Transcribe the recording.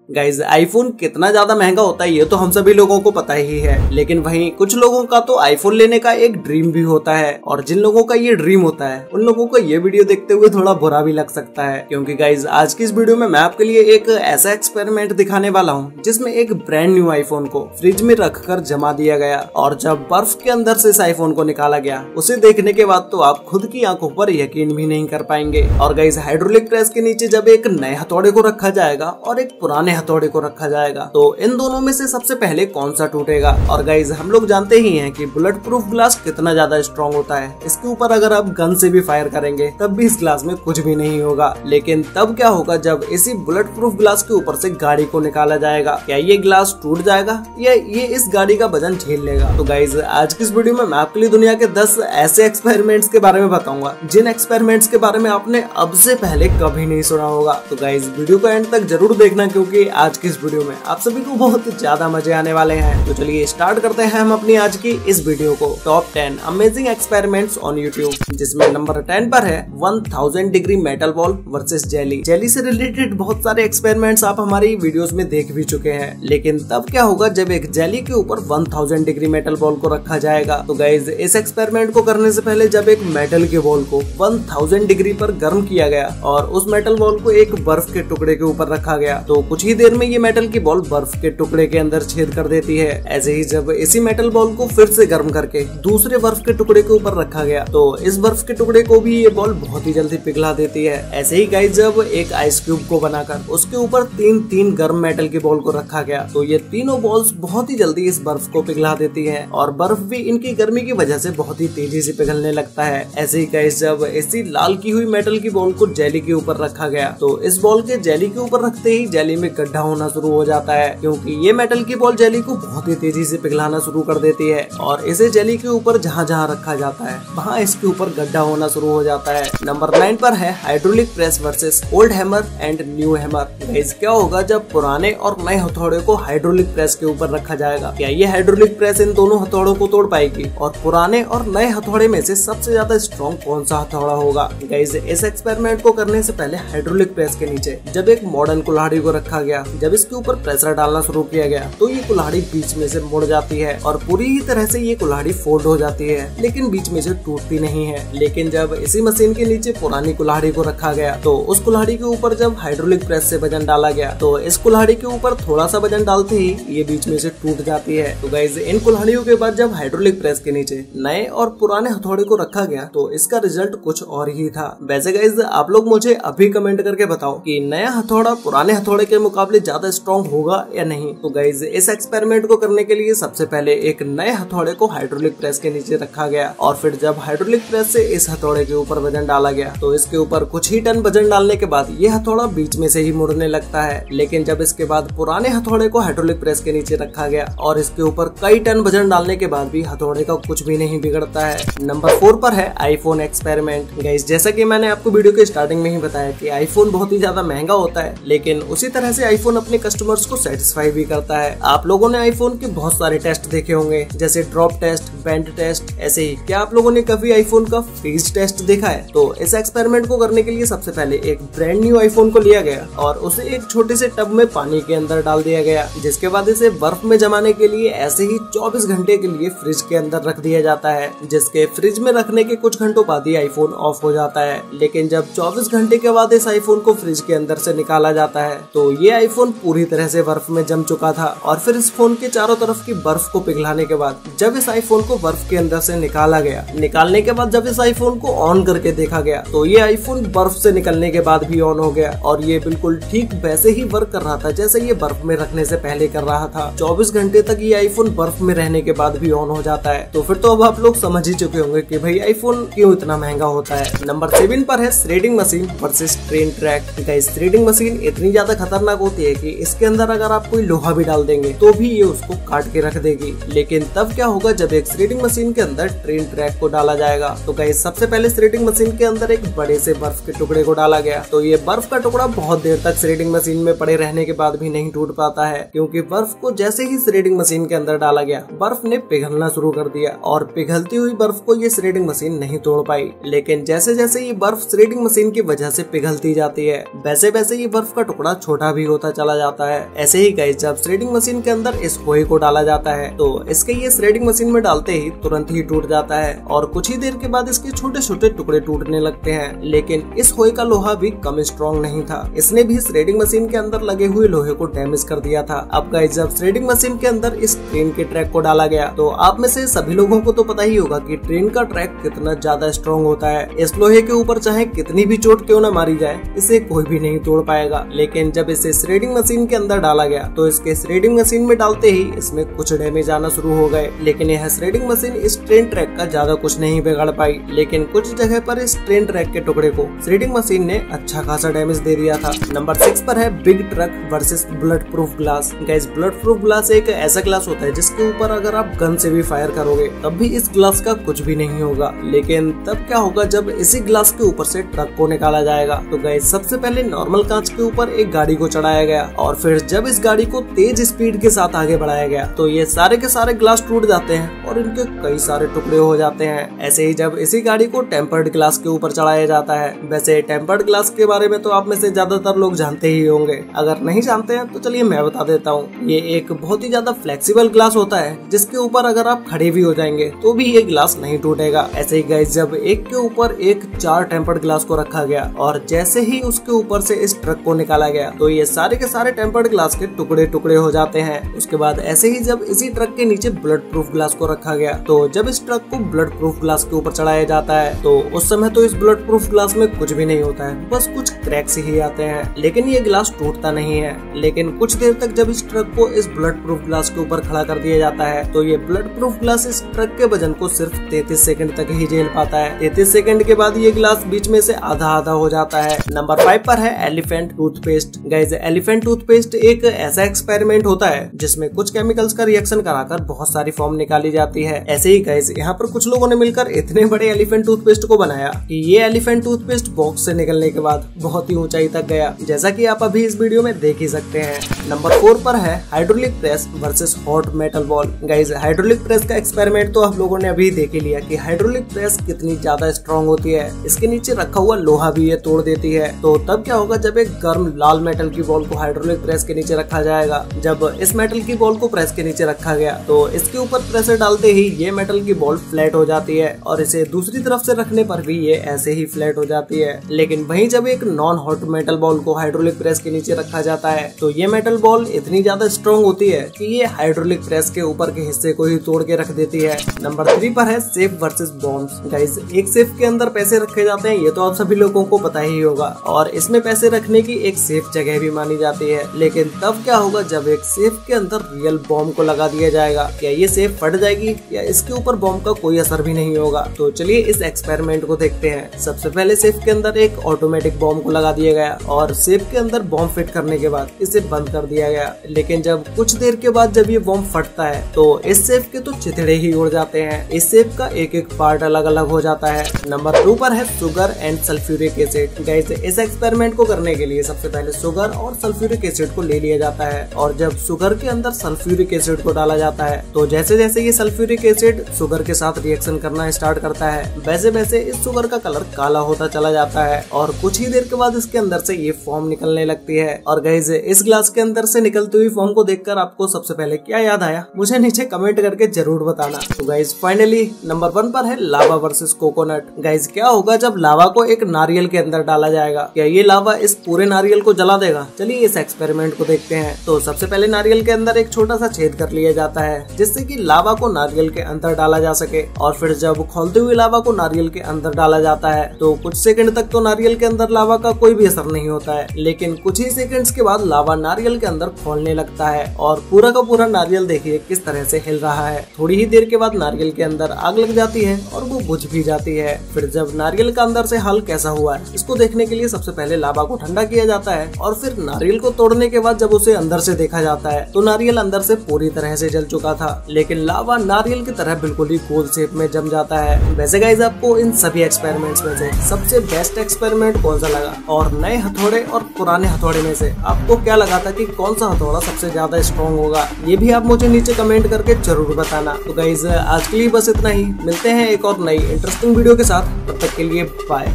Guys iPhone कितना ज्यादा महंगा होता है ये तो हम सभी लोगों को पता ही है, लेकिन वहीं कुछ लोगों का तो आईफोन लेने का एक ड्रीम भी होता है। और जिन लोगों का ये ड्रीम होता है उन लोगों को ये वीडियो देखते हुए थोड़ा बुरा भी लग सकता है, क्योंकि गाइज आज की इस वीडियो में मैं आपके लिए एक ऐसा एक्सपेरिमेंट दिखाने वाला हूँ जिसमें एक ब्रांड न्यू आईफोन को फ्रिज में रखकर जमा दिया गया और जब बर्फ के अंदर से इस आईफोन को निकाला गया उसे देखने के बाद तो आप खुद की आंखों पर यकीन भी नहीं कर पाएंगे। और गाइज हाइड्रोलिक प्रेस के नीचे जब एक नए हथौड़े को रखा जाएगा और एक पुराने हथौड़े को रखा जाएगा तो इन दोनों में से सबसे पहले कौन सा टूटेगा। और गाइज हम लोग जानते ही हैं कि बुलेट प्रूफ ग्लास कितना ज्यादा स्ट्रॉन्ग होता है, इसके ऊपर अगर आप गन से भी फायर करेंगे तब भी इस ग्लास में कुछ भी नहीं होगा। लेकिन तब क्या होगा जब इसी बुलेट प्रूफ ग्लास के ऊपर से गाड़ी को निकाला जाएगा, क्या ये ग्लास टूट जाएगा या ये इस गाड़ी का वजन झेल लेगा। तो गाइज आज की इस वीडियो में मैं आपके लिए दुनिया के 10 ऐसे एक्सपेरिमेंट्स के बारे में बताऊंगा जिन एक्सपेरिमेंट्स के बारे में आपने अब से पहले कभी नहीं सुना होगा। तो गाइज वीडियो को एंड तक जरूर देखना, क्योंकि आज की इस वीडियो में आप सभी को बहुत ज्यादा मजे आने वाले हैं। तो चलिए स्टार्ट करते हैं हम अपनी आज की इस वीडियो को। Top 10 amazing experiments on YouTube, जिसमें नंबर 10 पर है 1000 degree metal ball versus jelly. Jelly से रिलेटेड बहुत सारे एक्सपेरिमेंट्स आप हमारी वीडियोस में देख भी चुके हैं, लेकिन तब क्या होगा जब एक जेली के ऊपर 1000 डिग्री मेटल बॉल को रखा जाएगा। तो गाइज इस एक्सपेरिमेंट को करने से पहले जब एक मेटल के बॉल को 1000 डिग्री पर गर्म किया गया और उस मेटल बॉल को एक बर्फ के टुकड़े के ऊपर रखा गया, तो कुछ ही देर में ये मेटल की बॉल बर्फ के टुकड़े के अंदर छेद कर देती है। ऐसे ही जब इसी मेटल बॉल को फिर से गर्म करके दूसरे बर्फ के टुकड़े के ऊपर रखा गया तो इस बर्फ के टुकड़े को भी ये बॉल बहुत ही जल्दी पिघला देती है। ऐसे ही गाइस जब एक आइस क्यूब को बनाकर उसके ऊपर 3 गर्म मेटल की बॉल को रखा गया तो ये तीनों बॉल्स बहुत ही जल्दी इस बर्फ को पिघला देती है और बर्फ भी इनकी गर्मी की वजह से बहुत ही तेजी से पिघलने लगता है। ऐसे ही गाइस जब इसी लाल की हुई मेटल की बॉल को जेली के ऊपर रखा गया तो इस बॉल के जेली के ऊपर रखते ही जेली में गड्ढा होना शुरू हो जाता है, क्योंकि ये मेटल की बॉल जेली को बहुत ही तेजी से पिघलाना शुरू कर देती है और इसे जेली के ऊपर जहाँ जहाँ रखा जाता है वहाँ इसके ऊपर गड्ढा होना शुरू हो जाता है। नंबर 9 पर है hydraulic press versus old hammer and new hammer. Guys क्या होगा जब पुराने और नए हथौड़े को हाइड्रोलिक प्रेस के ऊपर रखा जाएगा, क्या ये हाइड्रोलिक प्रेस इन दोनों हथौड़ों को तोड़ पाएगी और पुराने और नए हथौड़े में से सबसे ज्यादा स्ट्रॉन्ग कौन सा हथौड़ा होगा। गाइस इस एक्सपेरिमेंट को करने से पहले हाइड्रोलिक प्रेस के नीचे जब एक मॉडर्न कुल्हाड़ी को रखा गया, जब इसके ऊपर प्रेशर डालना शुरू किया गया तो ये कुल्हाड़ी बीच में से मुड़ जाती है और पूरी तरह से ये कुल्हाड़ी फोल्ड हो जाती है, लेकिन बीच में से टूटती नहीं है। लेकिन जब इसी मशीन के नीचे पुरानी कुल्हाड़ी को रखा गया तो उस कुल्हाड़ी के ऊपर जब हाइड्रोलिक प्रेस से वजन डाला गया तो इस कुल्हाड़ी के ऊपर थोड़ा सा वजन डालते ही ये बीच में से टूट जाती है। तो गाइस इन कुल्हाड़ियों के बाद जब हाइड्रोलिक प्रेस के नीचे नए और पुराने हथौड़े को रखा गया तो इसका रिजल्ट कुछ और ही था। वैसे गाइस आप लोग मुझे अभी कमेंट करके बताओ कि नया हथौड़ा पुराने हथौड़े के मुकाबले ज्यादा स्ट्रॉन्ग होगा या नहीं। तो गाइस इस एक्सपेरिमेंट को करने के लिए सबसे पहले एक नए हथौड़े को हाइड्रोलिक प्रेस के नीचे रखा गया और फिर जब हाइड्रोलिक प्रेस से इस हथौड़े के ऊपर वजन डाला गया तो इसके ऊपर कुछ ही टन वजन डालने के बाद ये हथौड़ा बीच में से ही मुड़ने लगता है। लेकिन जब इसके बाद पुराने हथौड़े को हाइड्रोलिक प्रेस के नीचे रखा गया और इसके ऊपर कई टन वजन डालने के बाद भी हथौड़े का कुछ भी नहीं बिगड़ता है। नंबर 4 पर है आईफोन एक्सपेरिमेंट। गाइस जैसा कि मैंने आपको वीडियो के स्टार्टिंग में ही बताया कि आईफोन बहुत ही ज्यादा महंगा होता है, लेकिन उसी तरह से आईफोन अपने कस्टमर्स को सेटिस्फाई भी करता है। आप लोगों ने आईफोन के बहुत सारे टेस्ट देखे होंगे, जैसे ड्रॉप टेस्ट, बेंड टेस्ट। ऐसे ही क्या आप लोगों ने कभी आईफोन का फ्रीज टेस्ट देखा है? तो इस एक्सपेरिमेंट को करने के लिए सबसे पहले एक ब्रांड न्यू आईफोन को लिया गया और उसे एक छोटे से टब में पानी के अंदर डाल दिया गया, जिसके बाद इसे बर्फ में जमाने के लिए ऐसे ही 24 घंटे के लिए फ्रिज के अंदर रख दिया जाता है, जिसके फ्रिज में रखने के कुछ घंटों बाद ही आईफोन ऑफ हो जाता है। लेकिन जब 24 घंटे के बाद इस आईफोन को फ्रिज के अंदर से निकाला जाता है तो ये आईफोन पूरी तरह से बर्फ में जम चुका था और फिर इस फोन के चारों तरफ की बर्फ को पिघलाने के बाद जब इस आईफोन को बर्फ के अंदर से निकाला गया, निकालने के बाद जब इस आईफोन को ऑन करके देखा गया तो ये आईफोन बर्फ से निकलने के बाद भी ऑन हो गया और ये बिल्कुल ठीक वैसे ही वर्क कर रहा था जैसे ये बर्फ में रखने से पहले कर रहा था। 24 घंटे तक ये आईफोन बर्फ में रहने के बाद भी ऑन हो जाता है। तो फिर तो अब आप लोग समझ ही चुके होंगे कि भाई आईफोन क्यों इतना महंगा होता है। नंबर 7 पर है threading machine versus train track. Guys threading machine इतनी ज्यादा खतरनाक होती है कि इसके अंदर अगर आप कोई लोहा भी डाल देंगे तो भी ये उसको काट के रख देगी। लेकिन तब क्या होगा जब एक थ्रेडिंग मशीन के अंदर ट्रेन ट्रैक को डाला जाएगा। तो गाइस सबसे पहले थ्रेडिंग मशीन के अंदर एक बड़े से बर्फ के टुकड़े को डाला गया तो ये बर्फ का टुकड़ा बहुत देर तक थ्रेडिंग मशीन में पड़े रहने के बाद भी नहीं टूट पाता है, क्योंकि बर्फ को जैसे ही थ्रेडिंग मशीन के अंदर डाला गया बर्फ ने पिघलना शुरू कर दिया और पिघलती हुई बर्फ को ये थ्रेडिंग मशीन नहीं तोड़ पाई। लेकिन जैसे जैसे ये बर्फ थ्रेडिंग मशीन की वजह से पिघलती जाती है वैसे वैसे ये बर्फ का टुकड़ा छोटा भी होता चला जाता है। ऐसे ही गाइस जब थ्रेडिंग मशीन के अंदर इस होए को डाला जाता है तो इसके ये थ्रेडिंग मशीन में डालते ही तुरंत ही टूट जाता है और कुछ ही देर के बाद इसके छोटे छोटे टुकड़े टूटने लगते हैं। लेकिन इस होए का लोहा भी कम स्ट्रॉन्ग नहीं था, इसने भी थ्रेडिंग मशीन के अंदर लगे हुए लोहे को डैमेज कर दिया था। अब गाइस जब थ्रेडिंग मशीन के अंदर इस ट्रेन के ट्रैक को डाला गया तो आप में से सभी लोगों को तो पता ही होगा कि ट्रेन का ट्रैक कितना ज्यादा स्ट्रॉन्ग होता है। इस लोहे के ऊपर चाहे कितनी भी चोट क्यों न मारी जाए इसे कोई भी नहीं तोड़ पाएगा। लेकिन जब इसे थ्रेडिंग मशीन के अंदर डाला गया तो इसके थ्रेडिंग मशीन में डालते ही इसमें कुछ डैमेज आना शुरू हो गए। लेकिन यह थ्रेडिंग मशीन इस ट्रेन ट्रैक का ज्यादा कुछ नहीं बिगाड़ पाई, लेकिन कुछ जगह पर इस ट्रेन ट्रैक के टुकड़े को थ्रेडिंग मशीन ने अच्छा खासा डैमेज दे दिया था। नंबर 6 पर है big truck versus bullet proof glass. Guys bullet proof glass एक ऐसा ग्लास होता है जिसके ऊपर अगर आप गन से भी फायर करोगे तब भी इस ग्लास का कुछ भी नहीं होगा। लेकिन तब क्या होगा जब इसी ग्लास के ऊपर से ट्रक को निकाला जाएगा। तो गाइस सबसे पहले नॉर्मल कांच के ऊपर एक गाड़ी को चढ़ाया गया और फिर जब इस गाड़ी को तेज स्पीड के साथ आगे बढ़ाया गया तो ये सारे के सारे ग्लास टूट जाते हैं और इनके कई सारे टुकड़े हो जाते हैं। ऐसे ही जब इसी गाड़ी को टेम्पर्ड ग्लास के ऊपर चढ़ाया जाता है, वैसे टेम्पर्ड ग्लास के बारे में तो आप में से ज्यादातर लोग जानते ही होंगे, अगर नहीं जानते हैं तो चलिए मैं बता देता हूँ। ये एक बहुत ही ज्यादा फ्लेक्सिबल ग्लास होता है जिसके ऊपर अगर आप खड़े भी हो जाएंगे तो भी ये ग्लास नहीं टूटेगा। ऐसे ही गाइस जब एक के ऊपर एक 4 टेम्पर्ड ग्लास को रखा गया और जैसे ही उसके ऊपर से इस ट्रक को निकाला गया तो ये सारे के सारे टेम्पर्ड ग्लास के टुकड़े टुकड़े हो जाते हैं। उसके बाद ऐसे ही जब इसी ट्रक के नीचे बुलेट प्रूफ ग्लास को रखा गया तो जब इस ट्रक को बुलेट प्रूफ ग्लास के ऊपर चढ़ाया जाता है तो उस समय तो इस बुलेट प्रूफ ग्लास में कुछ भी नहीं होता है, बस कुछ क्रैक्स ही आते हैं, लेकिन ये ग्लास टूटता नहीं है। लेकिन कुछ देर तक जब इस ट्रक को इस बुलेट प्रूफ ग्लास के ऊपर खड़ा कर दिया जाता है तो ये बुलेट प्रूफ ग्लास इस ट्रक के वजन को सिर्फ 33 सेकंड तक ही झेल पाता है। 33 सेकंड के बाद ये ग्लास बीच में से आधा आधा हो जाता है। नंबर 5 पर है elephant toothpaste. Guys elephant toothpaste एक ऐसा एक्सपेरिमेंट होता है जिसमें कुछ केमिकल्स का रिएक्शन कराकर बहुत सारी फॉर्म निकाली जाती है। ऐसे ही गाइस यहाँ पर कुछ लोगों ने मिलकर इतने बड़े एलिफेंट टूथपेस्ट को बनाया कि ये एलिफेंट टूथपेस्ट बॉक्स से निकलने के बाद बहुत ही ऊंचाई तक गया, जैसा कि आप अभी इस वीडियो में देख ही सकते हैं। नंबर 4 पर है hydraulic press versus hot metal ball. Guys hydraulic press का एक्सपेरिमेंट तो आप लोगों ने अभी देख ही लिया कि हाइड्रोलिक प्रेस कितनी ज्यादा स्ट्रॉन्ग होती है, इसके नीचे रखा हुआ लोहा भी ये तोड़ देती है। तो तब क्या होगा जब एक गर्म लाल मेटल की बॉल को हाइड्रोलिक प्रेस के नीचे रखा जाएगा, जब इस मेटल की बॉल को प्रेस के नीचे रखा गया तो इसके ऊपर प्रेशर डालते ही ये मेटल की बॉल फ्लैट हो जाती है और इसे दूसरी तरफ से रखने पर भी ये ऐसे ही फ्लैट हो जाती है। लेकिन वहीं जब एक नॉन हॉट मेटल बॉल को हाइड्रोलिक प्रेस के नीचे रखा जाता है तो ये मेटल बॉल इतनी ज्यादा स्ट्रॉन्ग होती है कि ये हाइड्रोलिक प्रेस के ऊपर के हिस्से को ही तोड़ के रख देती है। नंबर 3 पर है सेफ वर्सेस बॉम्ब्स। गाइस एक सेफ के अंदर पैसे रखे जाते हैं, ये तो आप सभी लोगों को पता ही होगा, और इसमें पैसे रखने की एक सेफ जगह भी मानी जाती है। लेकिन तब क्या होगा जब एक सेफ के अंदर रियल बॉम्ब को लगा दिया जाएगा, क्या ये सेफ फट जाएगी या इसके ऊपर बॉम्ब का कोई असर भी नहीं होगा? तो चलिए इस एक्सपेरिमेंट को देखते हैं। सबसे पहले सेफ के अंदर एक ऑटोमेटिक बॉम्ब को लगा दिया गया और सेफ के अंदर बॉम्ब फिट करने के बाद इसे बंद कर दिया गया। लेकिन जब कुछ देर के बाद जब ये बॉम्ब फटता है तो इस सेफ के तो चिथड़े ही उड़ जाते हैं, इस सेफ का एक एक पार्ट अलग अलग हो जाता है। नंबर 2 पर है sugar and sulphuric acid. Guys इस एक्सपेरिमेंट को करने के लिए सबसे पहले शुगर और सल्फ्यूरिक एसिड को ले लिया जाता है और जब शुगर के अंदर सल्फ्यूरिक एसिड को डाला जाता है तो जैसे जैसे ये सल्फ्यूरिक एसिड शुगर के साथ रिएक्शन करना स्टार्ट करता है वैसे वैसे इस शुगर का कलर काला होता चला जाता है और कुछ ही देर के बाद इसके अंदर से ये फॉर्म निकलने लगती है। और गाइस इस ग्लास के अंदर से निकलती हुई फॉर्म को देखकर आपको सबसे पहले क्या याद आया मुझे नीचे कमेंट करके जरूर बताना। तो गाइस फाइनली नंबर 1 पर है लावा वर्सेस कोकोनट। गाइस क्या होगा जब लावा को एक नारियल के अंदर डाला जाएगा, क्या ये लावा इस पूरे नारियल को जला देगा? चलिए इस एक्सपेरिमेंट को देखते हैं। तो सबसे पहले नारियल के अंदर एक छोटा सा छेद कर लिया जाता है जिससे कि लावा को नारियल के अंदर डाला जा सके और फिर जब खोलते हुए लावा को नारियल के अंदर डाला जाता है तो कुछ सेकंड तक तो नारियल के अंदर लावा का कोई भी असर नहीं होता है, लेकिन कुछ ही सेकंड्स के बाद लावा नारियल के अंदर खोलने लगता है और पूरा का पूरा नारियल देखिए किस तरह से हिल रहा है। थोड़ी ही देर के बाद नारियल के अंदर आग लग जाती है और वो बुझ भी जाती है। फिर जब नारियल का अंदर से हल कैसा हुआ है इसको देखने के लिए सबसे पहले लावा को ठंडा किया जाता है और फिर नारियल को तोड़ने के बाद जब उसे अंदर से देखा जाता है तो नारियल अंदर से पूरी तरह से जल चुका था, लेकिन लावा नारियल की तरह बिल्कुल ही गोल शेप में जम जाता है। वैसे गाइस आपको इन सभी एक्सपेरिमेंट्स में से सबसे बेस्ट एक्सपेरिमेंट कौन सा लगा और नए हथौड़े और पुराने हथौड़े में से आपको क्या लगा था कि कौन सा हथौड़ा सबसे ज्यादा स्ट्रॉन्ग होगा? ये भी आप मुझे नीचे कमेंट करके जरूर बताना। तो गाइस आज के लिए बस इतना ही, मिलते हैं एक और नई इंटरेस्टिंग वीडियो के साथ, तब तक के लिए बाय।